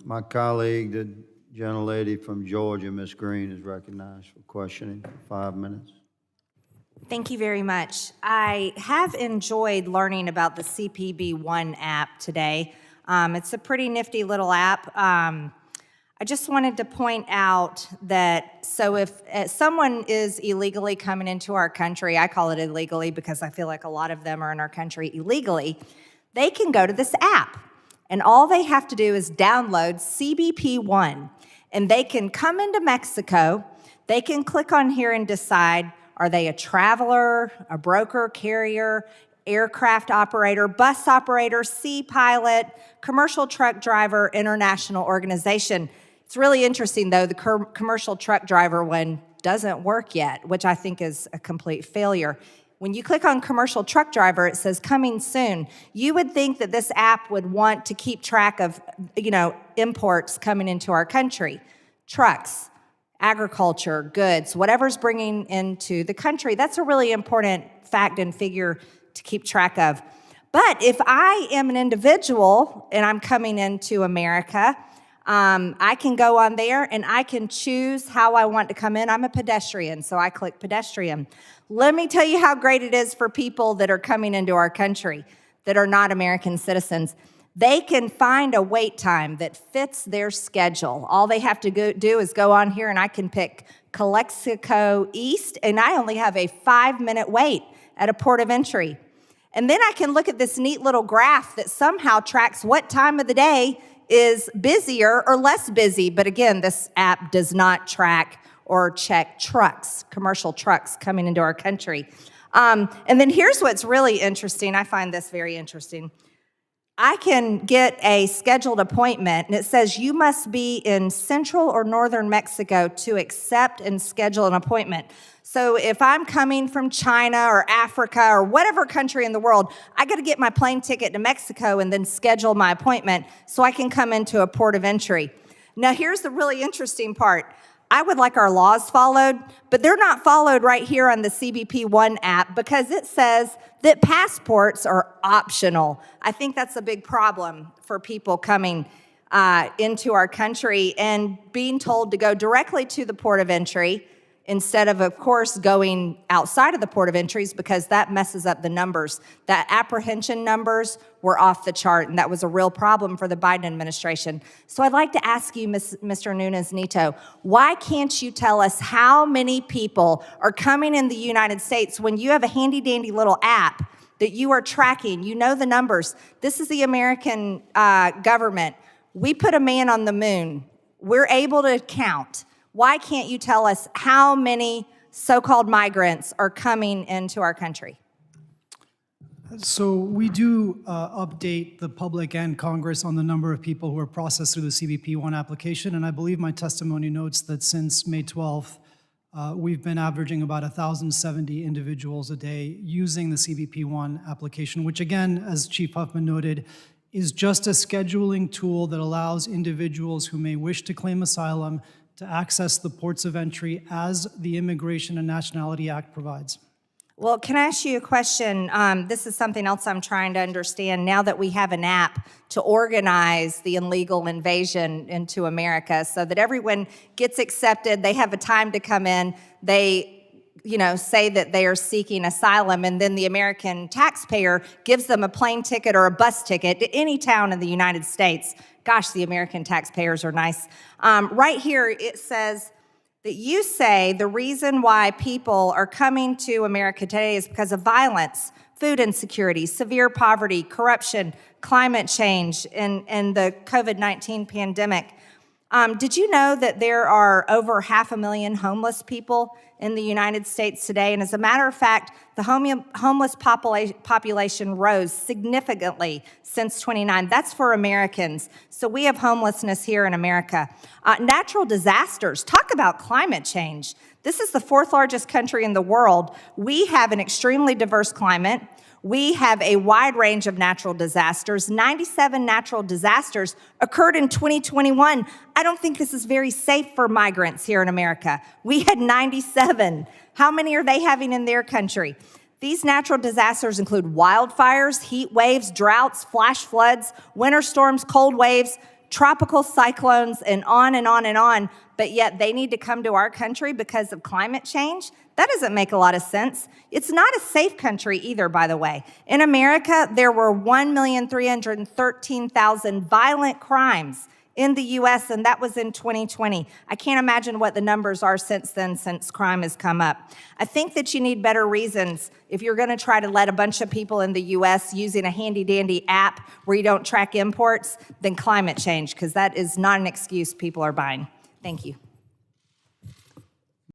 My colleague, the gentlelady from Georgia, Ms. Greene, is recognized for questioning for 5 minutes. Thank you very much. I have enjoyed learning about the CPB-1 app today. It's a pretty nifty little app. I just wanted to point out that, so if someone is illegally coming into our country, I call it illegally because I feel like a lot of them are in our country illegally, they can go to this app. And all they have to do is download CBP-1. And they can come into Mexico, they can click on here and decide, are they a traveler, a broker, carrier, aircraft operator, bus operator, sea pilot, commercial truck driver, international organization. It's really interesting, though, the commercial truck driver one doesn't work yet, which I think is a complete failure. When you click on commercial truck driver, it says coming soon. You would think that this app would want to keep track of, imports coming into our country, trucks, agriculture, goods, whatever's bringing into the country. That's a really important fact and figure to keep track of. But if I am an individual and I'm coming into America, I can go on there and I can choose how I want to come in. I'm a pedestrian, so I click pedestrian. Let me tell you how great it is for people that are coming into our country that are not American citizens. They can find a wait time that fits their schedule. All they have to do is go on here and I can pick Calexico East, and I only have a 5-minute wait at a port of entry. And then I can look at this neat little graph that somehow tracks what time of the day is busier or less busy. But again, this app does not track or check trucks, commercial trucks coming into our country. And then here's what's really interesting. I find this very interesting. I can get a scheduled appointment, and it says you must be in central or northern Mexico to accept and schedule an appointment. So if I'm coming from China or Africa or whatever country in the world, I got to get my plane ticket to Mexico and then schedule my appointment so I can come into a port of entry. Now, here's the really interesting part. I would like our laws followed, but they're not followed right here on the CBP-1 app because it says that passports are optional. I think that's a big problem for people coming into our country and being told to go directly to the port of entry instead of course, going outside of the port of entries because that messes up the numbers. That apprehension numbers were off the chart, and that was a real problem for the Biden administration. So I'd like to ask you, Mr. Nunes-Nieto, why can't you tell us how many people are coming in the United States when you have a handy-dandy little app that you are tracking? You know the numbers. This is the American government. We put a man on the moon. We're able to count. Why can't you tell us how many so-called migrants are coming into our country? So we do update the public and Congress on the number of people who are processed through the CBP-1 application, and I believe my testimony notes that since May 12th, we've been averaging about 1,070 individuals a day using the CBP-1 application, which again, as Chief Huffman noted, is just a scheduling tool that allows individuals who may wish to claim asylum to access the ports of entry as the Immigration and Nationality Act provides. Well, can I ask you a question? This is something else I'm trying to understand now that we have an app to organize the illegal invasion into America so that everyone gets accepted, they have a time to come in, they say that they are seeking asylum, and then the American taxpayer gives them a plane ticket or a bus ticket to any town in the United States. Gosh, the American taxpayers are nice. Right here, it says that you say the reason why people are coming to America today is because of violence, food insecurity, severe poverty, corruption, climate change, and the COVID-19 pandemic. Did you know that there are over 500,000 homeless people in the United States today? And as a matter of fact, the homeless population rose significantly since 29. That's for Americans. So we have homelessness here in America. Natural disasters. Talk about climate change. This is the 4th largest country in the world. We have an extremely diverse climate. We have a wide range of natural disasters. 97 natural disasters occurred in 2021. I don't think this is very safe for migrants here in America. We had 97. How many are they having in their country? These natural disasters include wildfires, heat waves, droughts, flash floods, winter storms, cold waves, tropical cyclones and on and on and on, but yet they need to come to our country because of climate change? That doesn't make a lot of sense. It's not a safe country either, by the way. In America, there were 1,313,000 violent crimes in the US, and that was in 2020. I can't imagine what the numbers are since then, since crime has come up. I think that you need better reasons if you're gonna try to let a bunch of people in the US using a handy-dandy app where you don't track imports than climate change, because that is not an excuse people are buying. Thank you.